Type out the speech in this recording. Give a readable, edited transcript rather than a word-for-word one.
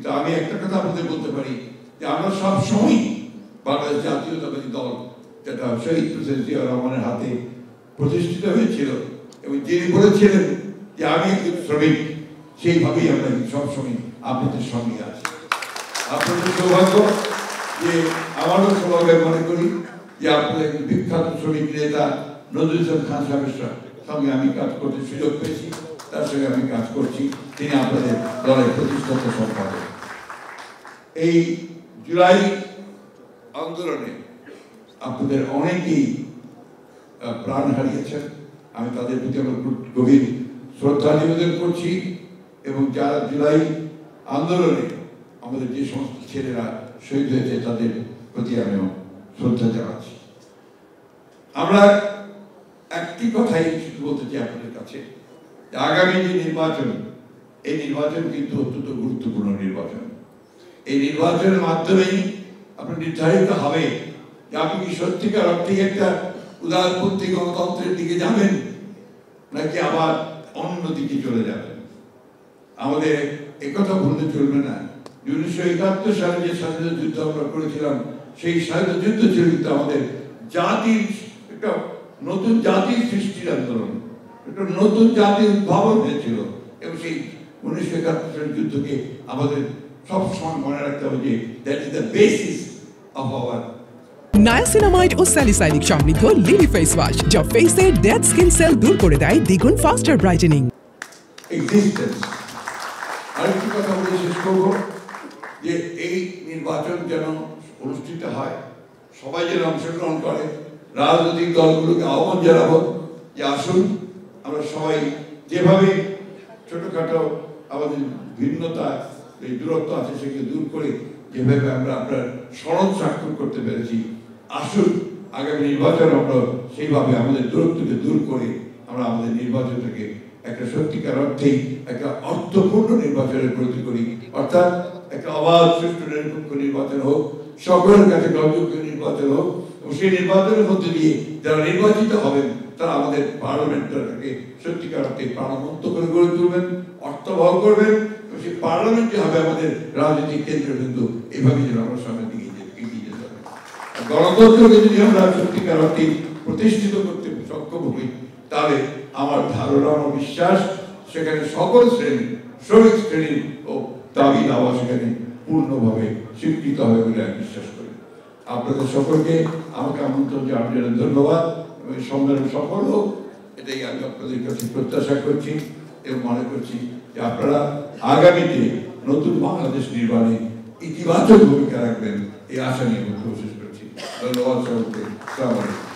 কিন্তু আমি একটা কথা আপনাদের বলতে পারি যে আমরা সবসময় বাংলাদেশ জাতীয়তাবাদী দল, যেটা শহীদ প্রেসিডেন্ট জিয়া রহমানের হাতে প্রতিষ্ঠিত হয়েছিল এবং যিনি বলেছিলেন যে আমি একজন শ্রমিক, সেইভাবেই আমরা সবসময় আপনাদের সঙ্গে আছি। আপনাদের সৌভাগ্য যে আমারও সৌভাগ্য মনে করি যে আপনাদের বিখ্যাত শ্রমিক নেতা নজরুল ইসলাম খান সাহেবের সঙ্গে আমি কাজ করতে সুযোগ পেয়েছি, তার সঙ্গে আমি কাজ করছি। তিনি আপনাদের দলের প্রতিষ্ঠাতা সম্পাদক। এই জুলাই আন্দোলনে আপনাদের অনেকেই প্রাণ হারিয়েছেন, আমি তাদের প্রতি আমার গভীর শ্রদ্ধা নিবেদন করছি। এবং যারা জুলাই আন্দোলনে আমাদের যে সমস্ত ছেলেরা শহীদ হয়েছে তাদের প্রতি আমিও শ্রদ্ধা জানাচ্ছি। আমরা একটি কথাই শুধু বলতে চাই আপনাদের কাছে, আগামী যে নির্বাচন, এই নির্বাচন কিন্তু অত্যন্ত গুরুত্বপূর্ণ নির্বাচন। এই নির্বাচনের মাধ্যমেই আপনার নির্ধারিত হবে যে আপনি কি সত্যিকার অর্থে একটা উদারপন্থী গণতন্ত্রের দিকে যাবেন নাকি আবার অন্য দিকে চলে যাবেন। আমাদের একথা ভুলতে চলবে না, 1971 সালে যে স্বাধীনতা যুদ্ধ আমরা করেছিলাম, সেই স্বাধীনতা যুদ্ধ ছিল কিন্তু আমাদের জাতির একটা নতুন জাতির সৃষ্টির আন্দোলন, একটা নতুন জাতির উদ্ভাবন হয়েছিল। এবং সেই 1971 সালের যুদ্ধকে আমাদের সবসময় মনে রাখতে হবে যে that is the basis of our. Niacinamide ও স্যালিসাইলিক সমৃদ্ধ লিলি ফেস ওয়াশ, যা ফেসের ডেড স্কিন সেল দূর করে দেয় দ্বিগুণ ফাস্টার ব্রাইটেনিং। এক্সিস্টেন্স। আরেকটি কথা বলে শেষ করবো যে এই নির্বাচন যেন অনুষ্ঠিত হয়, সবাই যেন অংশগ্রহণ করে। রাজনৈতিক দলগুলোকে আহ্বান জানাবো যে আসুন আমরা সবাই যেভাবে ছোটখাটো আমাদের ভিন্নতা, এই দূরত্ব আছে সেগুলো দূর করে যেভাবে আমরা আপনার সনদ স্বাক্ষর করতে পেরেছি, আসুন আগামী নির্বাচন আমরা সেইভাবে আমাদের দূরত্বকে দূর করে আমরা আমাদের নির্বাচনটাকে একটা সত্যিকার অর্থেই একটা অর্থপূর্ণ নির্বাচনের প্রতি করি। অর্থাৎ একটা অবাধ সুষ্ঠু নিরপেক্ষ নির্বাচন হোক, সকলের কাছে গ্রহণযোগ্য নির্বাচন হোক, এবং সেই নির্বাচনের মধ্যে দিয়ে যারা নির্বাচিত হবেন তারা আমাদের পার্লামেন্টটাকে সত্যিকার অর্থে প্রাণবন্ত করে গড়ে তুলবেন, অর্থবহ করবেন, এবং সেই পার্লামেন্টে হবে আমাদের রাজনৈতিক কেন্দ্রবিন্দু। এইভাবে যেন আমরা সামনের দিকে এগিয়ে যেতে হবে। গণতন্ত্রকে যদি আমরা সত্যিকার অর্থে প্রতিষ্ঠিত করতে সক্ষম হই, তাহলে আমার ধারণা, আমার বিশ্বাস সেখানে সকল শ্রেণী, শ্রমিক শ্রেণী ও দাবি দাওয়া সেখানে পূর্ণভাবে স্বীকৃত হবে বলে আমি বিশ্বাস করি। আপনাদের সকলকে আমাকে আমন্ত্রণ জানানোর ধন্যবাদ এবং সম্মেলন সফল হোক, এটাই আমি আপনাদের কাছে প্রত্যাশা করছি এবং মনে করছি যে আপনারা আগামীতে নতুন বাংলাদেশ নির্মাণে ইতিবাচক ভূমিকা রাখবেন, এই আশা নিয়ে বক্তব্য শেষ করছি। ধন্যবাদ সকলকে। আসসালামু আলাইকুম।